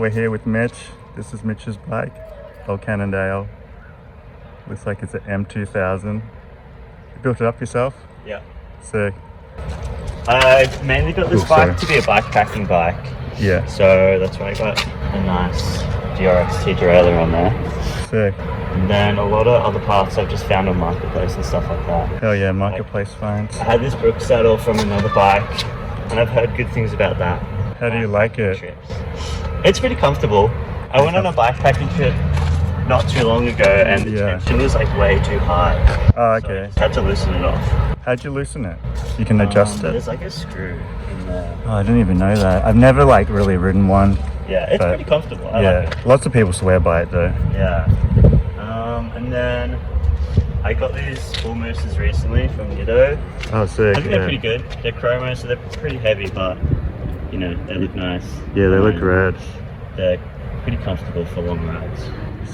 we're here with Mitch. This is Mitch's bike, old Cannondale. Looks like it's an M2000. You built it up yourself? Yeah. Sick. I mainly got this bike to be a bikepacking bike. Yeah. So that's why I got a nice DRXT derailleur on there. Sick. And then a lot of other parts I've just found on Marketplace and stuff like that. Hell yeah, Marketplace finds. I had this Brook saddle from another bike, and I've heard good things about that. How do you like it? Trips. It's pretty comfortable. I went on a bikepacking trip not too long ago, and the tension was like way too high. Oh, okay. So I just had to loosen it off. How'd you loosen it? You can adjust it. There's like a screw in there. Oh, I didn't even know that. I've never like really ridden one. Yeah, it's pretty comfortable. I like it. Lots of people swear by it though. Yeah. And then I got these full mooses recently from Nitto. Oh, sick. I think they're pretty good. They're chromo, so they're pretty heavy, but you know, they look nice. Yeah, they look rad. They're pretty comfortable for long rides.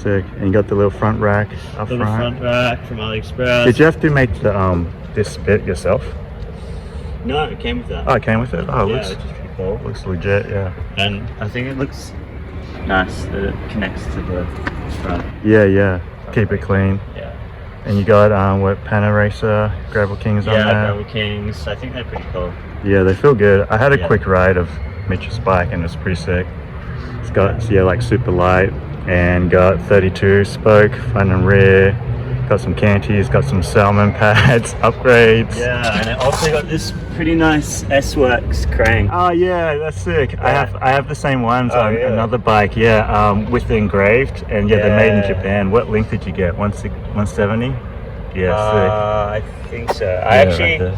Sick. And you got the little front rack up Little front rack from AliExpress. Did you have to make the this bit yourself? No, it came with that. Oh, it came with it? Oh, yeah, looks, which is pretty cool. Looks legit, yeah. And I think it looks nice that it connects to the front. Yeah, yeah. Keep it clean. Yeah. And you got what, Pana Racer, Gravel Kings on there? Yeah, Gravel Kings. I think they're pretty cool. Yeah, they feel good. I had a quick ride of Mitch's bike and it's pretty sick. It's got like super light and got 32 spoke front and rear. Got some canties, got some salmon pads, upgrades. Yeah, and I also got this pretty nice S-Works crank. Oh yeah, that's sick. Yeah. I have the same ones on another bike. Yeah, with the engraved, and they're made in Japan. What length did you get? 170? Yeah, sick. I think so. I actually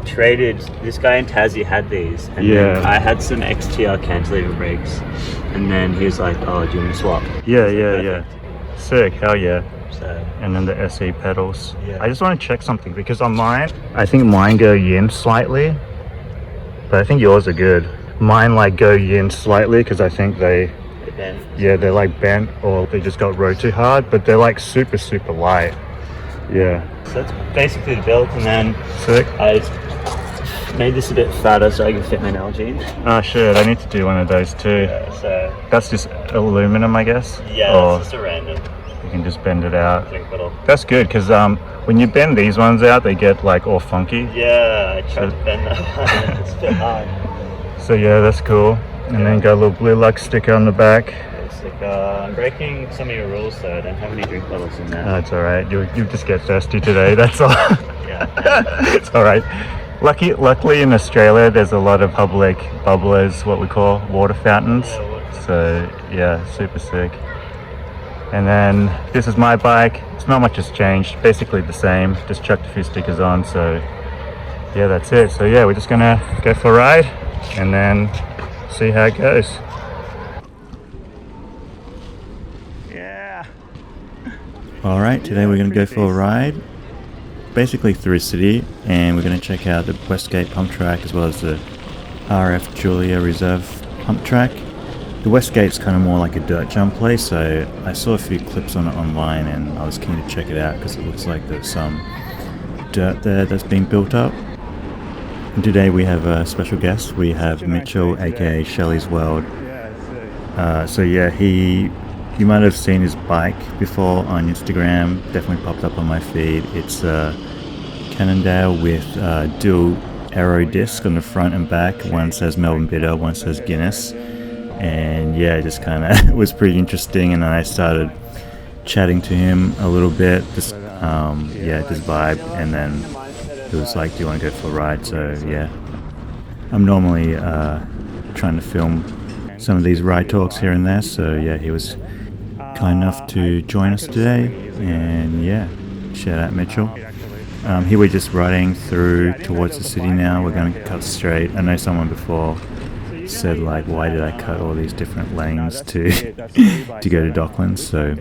traded. This guy in Tassie had these, and then I had some XTR cantilever brakes, and then he was like, "Oh, do you want to swap?" Yeah. Sick. Hell yeah. So, and then the SE pedals. I just want to check something because on mine, I think mine go yin slightly, but I think yours are good. Mine like go yin slightly because I think they're like bent or they just got rode too hard, but they're like super light. Yeah. So that's basically the build, and then sick. I made this a bit fatter so I can fit my Nalgene. Oh shit, I need to do one of those too. Yeah, so that's just aluminum, I guess. Yeah, that's just a random. You can just bend it out. Little. That's good because when you bend these ones out, they get like all funky. Yeah, I tried to bend that one. It's a bit hard. So yeah, that's cool. And then got a little Blue Lux sticker on the back. It's like I'm breaking some of your rules though. I don't have any drink bottles in there. No, it's all right. You just get thirsty today. That's all. Yeah. It's all right. Luckily in Australia, there's a lot of public bubblers, what we call water fountains. So yeah, super sick. And then this is my bike. It's not much has changed. Basically the same. Just chucked a few stickers on. So yeah, that's it. So yeah, we're just gonna go for a ride and then see how it goes. Yeah. All right, today we're gonna go for a ride. Basically through a city, and we're gonna check out the Westgate pump track as well as the RF Julia Reserve pump track. The Westgate's kind of more like a dirt jump place, so I saw a few clips on it online and I was keen to check it out because it looks like there's some dirt there that's being built up. And today we have a special guest. We have Mitchell, aka Shelley's World. So yeah, you might have seen his bike before on Instagram. Definitely popped up on my feed. It's a Cannondale with dual aero disc on the front and back. One says Melbourne Bitter, one says Guinness. And yeah, just kind of it was pretty interesting, and I started chatting to him a little bit, just vibe, and then he was like, do you want to go for a ride? So yeah, I'm normally trying to film some of these ride talks here and there, so yeah, he was kind enough to join us today, and yeah, shout out Mitchell. Here we're just riding through towards the city now. We're going to cut straight. I know someone before said like, why did I cut all these different lanes to go to Docklands? So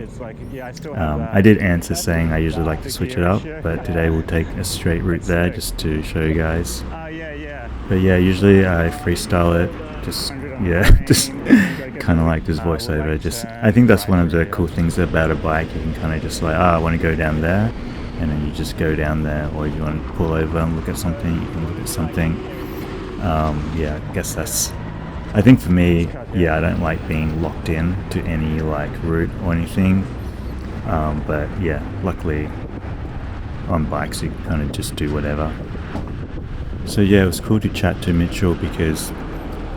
I did answer saying I usually like to switch it up, but today we'll take a straight route there just to show you guys. But yeah, usually I freestyle it, just kind of like this voiceover. I think that's one of the cool things about a bike. You can kind of just like, I want to go down there, and then you just go down there, or if you want to pull over and look at something, you can look at something. Yeah, I guess that's I think for me, yeah, I don't like being locked in to any like route or anything. But yeah, luckily on bikes you kind of just do whatever. So yeah, it was cool to chat to Mitchell because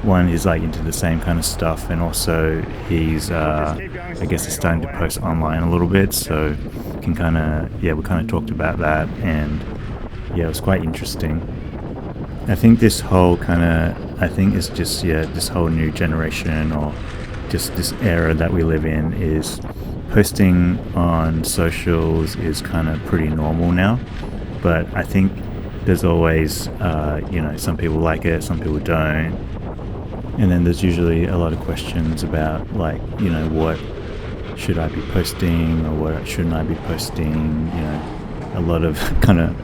one, he's like into the same kind of stuff, and also he's I guess he's starting to post online a little bit, so can kind of, yeah, we kind of talked about that, and yeah, it was quite interesting. I think this whole kind of, I think it's just, yeah, this whole new generation or just this era that we live in is posting on socials is kind of pretty normal now. But I think there's always, some people like it, some people don't. And then there's usually a lot of questions about like, what should I be posting or what shouldn't I be posting, a lot of kind of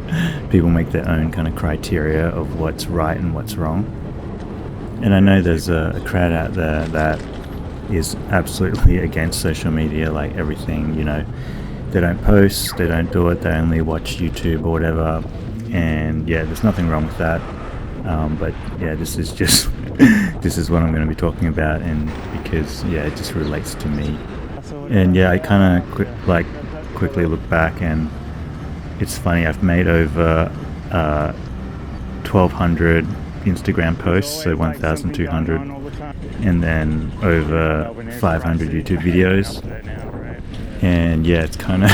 people make their own kind of criteria of what's right and what's wrong. And I know there's a crowd out there that is absolutely against social media, like everything, they don't post, they don't do it, they only watch YouTube or whatever. And yeah, there's nothing wrong with that. But yeah, this is just, this is what I'm going to be talking about, and because yeah, it just relates to me. And yeah, I kind of quickly look back, and it's funny, I've made over 1,200 Instagram posts, so 1,200, and then over 500 YouTube videos. And yeah, it's kind of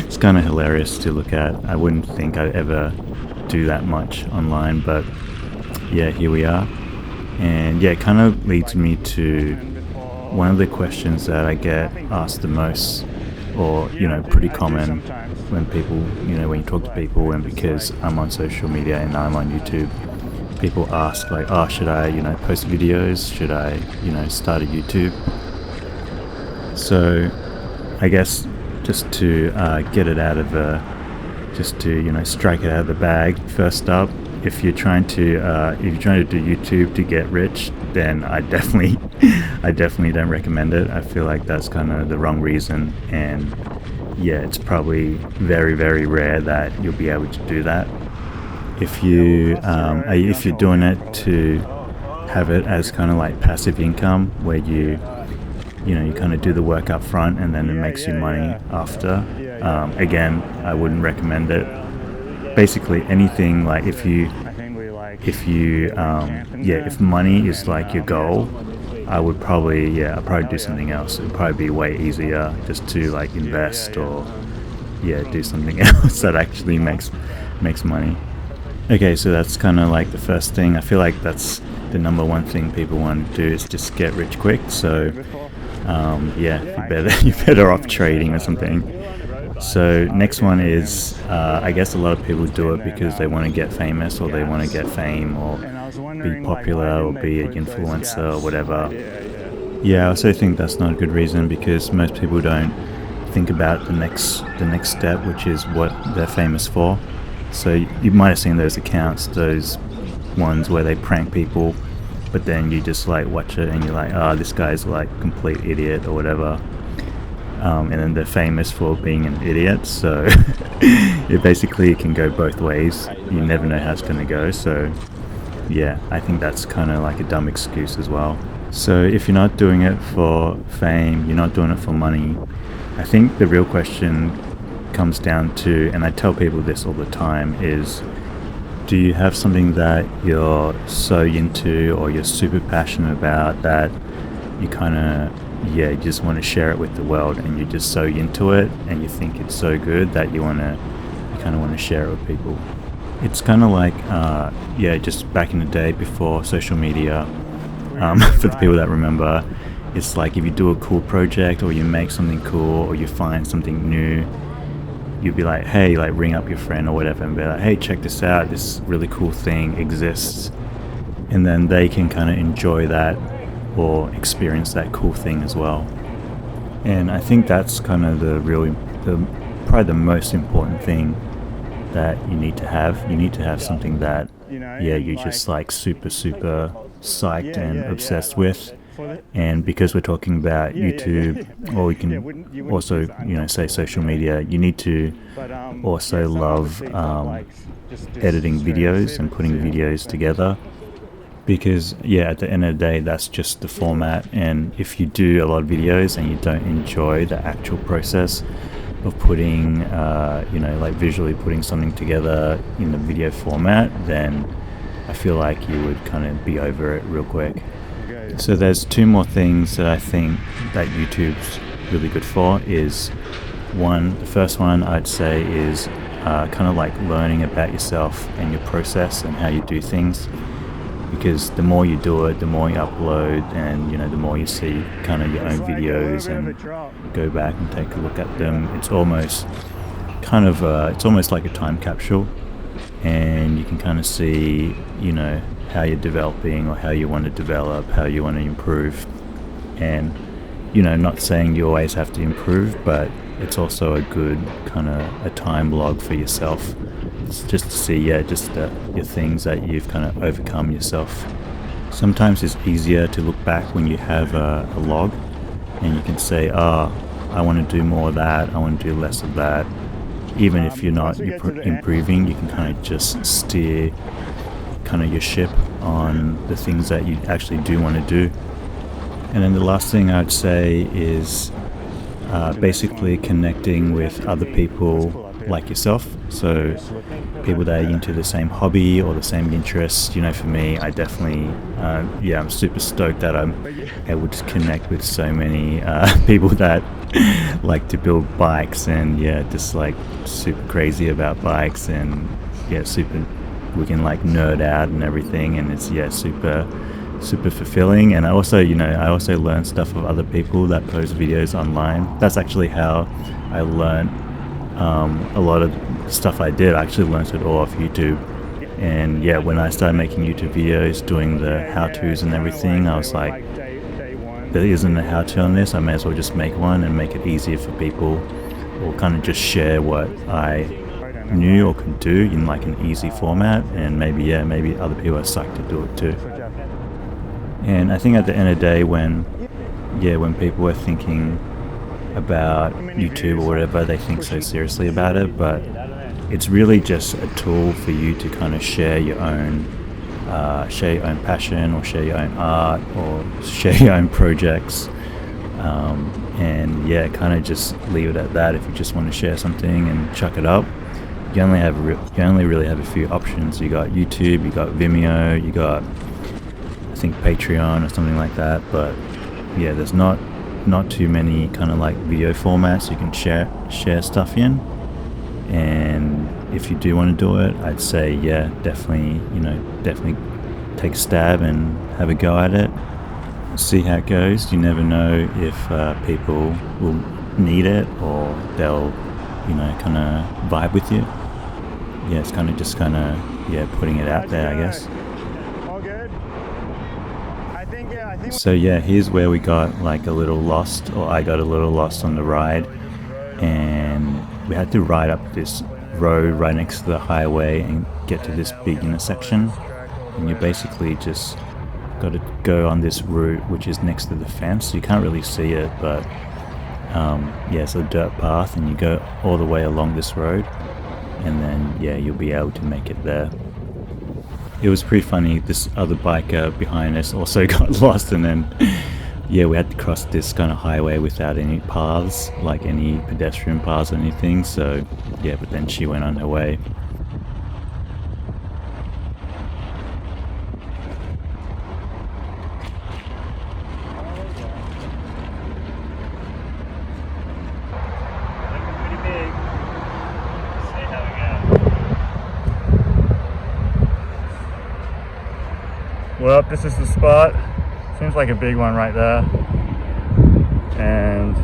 it's kind of hilarious to look at. I wouldn't think I'd ever do that much online, but yeah, here we are. And yeah, it kind of leads me to one of the questions that I get asked the most, or pretty common when people, when you talk to people, and because I'm on social media and I'm on YouTube, people ask like, oh, should I post videos, should I start a YouTube? So I guess just to get it out of just to strike it out of the bag, first up, if you're trying to do YouTube to get rich, then I definitely don't recommend it. I feel like that's kind of the wrong reason, and yeah, it's probably very, very rare that you'll be able to do that. If you're doing it to have it as kind of like passive income, where you kind of do the work up front and then it makes you money after, again, I wouldn't recommend it. Basically anything like if money is like your goal, I'd probably do something else. It'd probably be way easier just to like invest or do something else that actually makes money. Okay, so that's kind of like the first thing. I feel like that's the number one thing people want to do is just get rich quick. So you're better off trading or something. So next one is, I guess a lot of people do it because they want to get famous, or they want to get fame, or be popular, or be an influencer, or whatever. Yeah, I also think that's not a good reason, because most people don't think about the next step, which is what they're famous for. So you might have seen those accounts, those ones where they prank people, but then you just like watch it and you're like, this guy's like complete idiot or whatever. And then they're famous for being an idiot, so it basically can go both ways. You never know how it's going to go, so yeah, I think that's kind of like a dumb excuse as well. So if you're not doing it for fame, you're not doing it for money, I think the real question comes down to, and I tell people this all the time, is do you have something that you're so into or you're super passionate about that you kind of you just want to share it with the world, and you're just so into it and you think it's so good that you kind of want to share it with people. It's kind of like just back in the day before social media, for the people that remember, it's like if you do a cool project or you make something cool or you find something new, you'd be like, hey, like ring up your friend or whatever and be like, hey, check this out, this really cool thing exists, and then they can kind of enjoy that or experience that cool thing as well. And I think that's kind of probably the most important thing that you need to have. You need to have something that you're just like super psyched and obsessed with. And because we're talking about YouTube, or we can also say social media, you need to also love editing videos and putting videos together. because yeah, at the end of the day, that's just the format. And if you do a lot of videos and you don't enjoy the actual process of putting like visually putting something together in the video format, then I feel like you would kind of be over it real quick. So there's two more things that I think that YouTube's really good for. Is one, the first one I'd say is kind of like learning about yourself and your process and how you do things, because the more you do it, the more you upload, and the more you see kind of your own videos and go back and take a look at them, it's almost like a time capsule, and you can kind of see how you're developing or how you want to develop, how you want to improve. And not saying you always have to improve, but it's also a good kind of a time log for yourself. It's just to see your things that you've kind of overcome yourself. Sometimes it's easier to look back when you have a log and you can say, I want to do more of that, I want to do less of that. Even if you're not improving, you can kind of just steer kind of your ship on the things that you actually do want to do. And then the last thing I'd say is basically connecting with other people like yourself. So people that are into the same hobby or the same interests. For me, I definitely, I'm super stoked that I'm able to connect with so many people that like to build bikes, and just like super crazy about bikes, and we can like nerd out and everything, and it's super fulfilling. And I also learn stuff of other people that post videos online. That's actually how I learned a lot of stuff I did. I actually learned it all off YouTube. And when I started making YouTube videos, doing the how-tos and everything, I was like, there isn't a how-to on this, I may as well just make one and make it easier for people, or kind of just share what I knew or could do in like an easy format, and maybe other people are psyched to do it too. And I think at the end of the day, when people are thinking about YouTube or whatever, they think so seriously about it, but it's really just a tool for you to kind of share your own passion, or share your own art, or share your own projects, and kind of just leave it at that. If you just want to share something and chuck it up, you only really have a few options. You got YouTube, you got Vimeo, you got I think Patreon or something like that, but there's not too many kind of like video formats you can share stuff in. And if you do want to do it, I'd say definitely take a stab and have a go at it, see how it goes. You never know if people will need it, or they'll kind of vibe with you. It's kind of putting it out there, I guess. So here's where we got like a little lost, or I got a little lost on the ride, and we had to ride up this road right next to the highway and get to this big intersection, and you basically just got to go on this route which is next to the fence. You can't really see it, but it's a dirt path, and you go all the way along this road, and then you'll be able to make it there. It was pretty funny. This other biker behind us also got lost, and then we had to cross this kind of highway without any paths, like any pedestrian paths or anything. So but then she went on her way. Well, this is the spot. Seems like a big one right there. And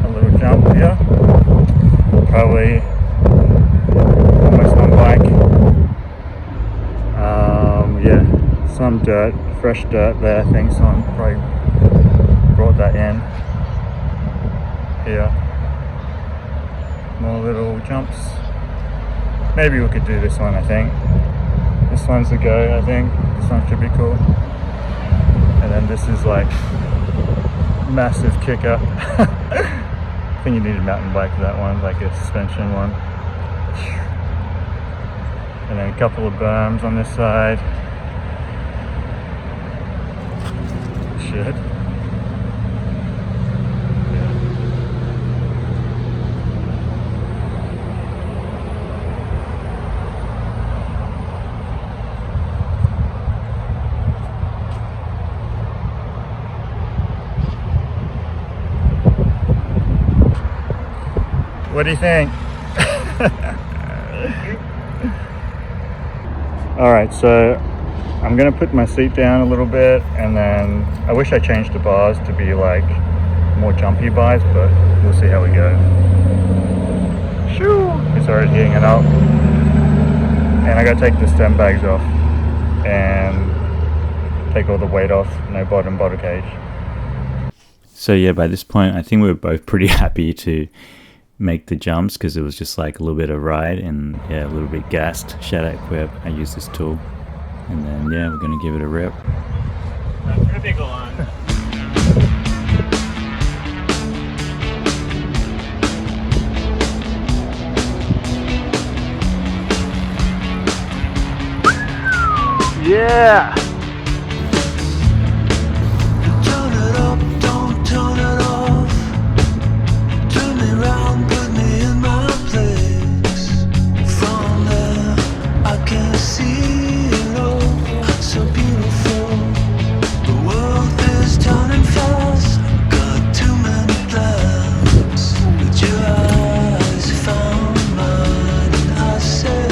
a little jump here. Probably almost one bike. Some dirt, fresh dirt there. I think someone probably brought that in. Here. More little jumps. Maybe we could do this one, I think. This one's a go, I think. This one should be cool. And then this is like massive kicker. I think you need a mountain bike for that one, like a suspension one. And then a couple of berms on this side. should. What do you think? Alright, so I'm gonna put my seat down a little bit, and then I wish I changed the bars to be like more jumpy bars, but we'll see how we go. Shoo! It's already heating it up. And I gotta take the stem bags off and take all the weight off, no bottom cage. So yeah, by this point I think we were both pretty happy to make the jumps, because it was just like a little bit of ride and yeah, a little bit gassed. Shout out Queb, I use this tool. And then yeah, we're gonna give it a rip. Pretty big one. Yeah! Turn it up, don't turn it off. Turn me round, put me in my place. From there, I can see it all, so beautiful. The world is turning fast. Got too many plans, but your eyes found mine, and I said,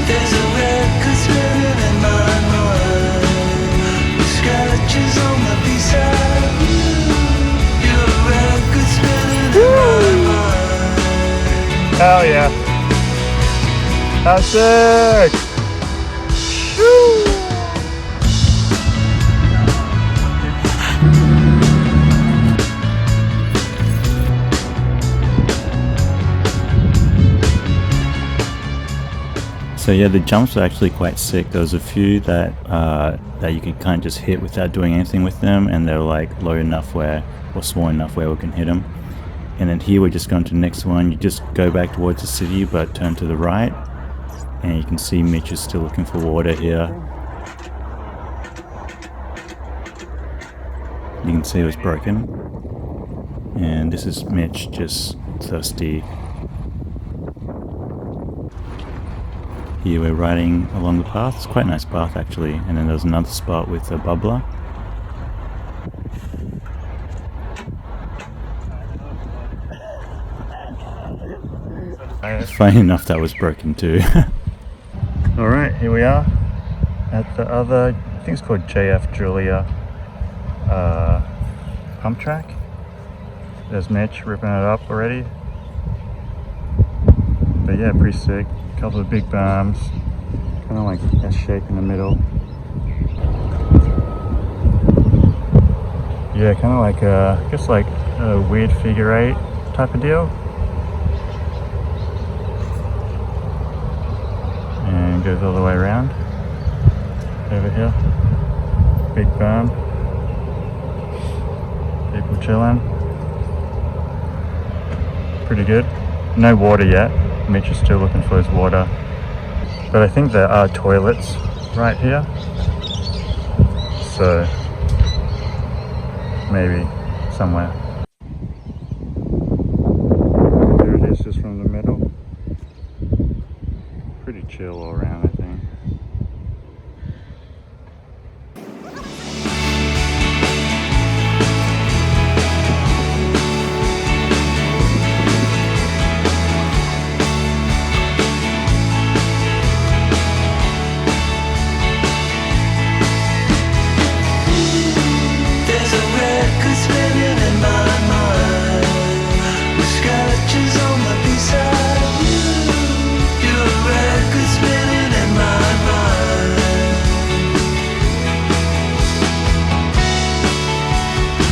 there's a record spinning in my mind, with scratches on the B-side. You're a record spinning in my mind. Hell yeah. How sick! Woo! So yeah, the jumps were actually quite sick. There was a few that that you could kind of just hit without doing anything with them, and they're like low enough where, or small enough where we can hit them. And then here we're just going to the next one. You just go back towards the city but turn to the right, and you can see Mitch is still looking for water here. You can see it was broken, and this is Mitch just thirsty. Here we're riding along the path. It's quite a nice path actually, and then there's another spot with a bubbler. Funny enough, that was broken too. Alright, here we are at the other, I think it's called JF Julia pump track. There's Mitch ripping it up already. But yeah, pretty sick. Couple of big berms, kind of like S shape in the middle. Yeah, kind of like I guess like a weird figure eight type of deal. And goes all the way around over here. Big berm. People chilling. Pretty good. No water yet. Mitch is still looking for his water. But I think there are toilets right here. So maybe somewhere. There it is, just from the middle. Pretty chill all around, I think. There's a record spinning in my mind, with scratches on the B-side. You're a record spinning in my mind.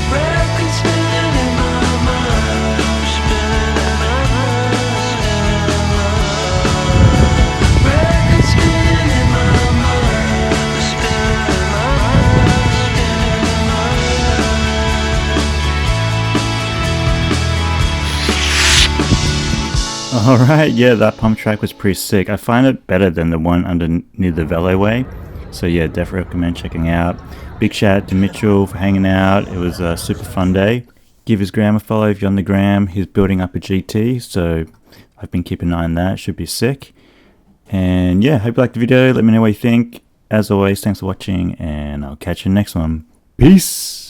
Record spinning in my mind, spinning in my mind. Record spinning in my mind, spinning in my mind, spinning in my mind. Alright, yeah, that pump track was pretty sick. I find it better than the one under near the Veloway. So yeah, definitely recommend checking out. Big shout out to Mitchell for hanging out. It was a super fun day. Give his gram a follow if you're on the gram. He's building up a GT, so I've been keeping an eye on that. Should be sick. And yeah, hope you liked the video. Let me know what you think. As always, thanks for watching, and I'll catch you in the next one. Peace!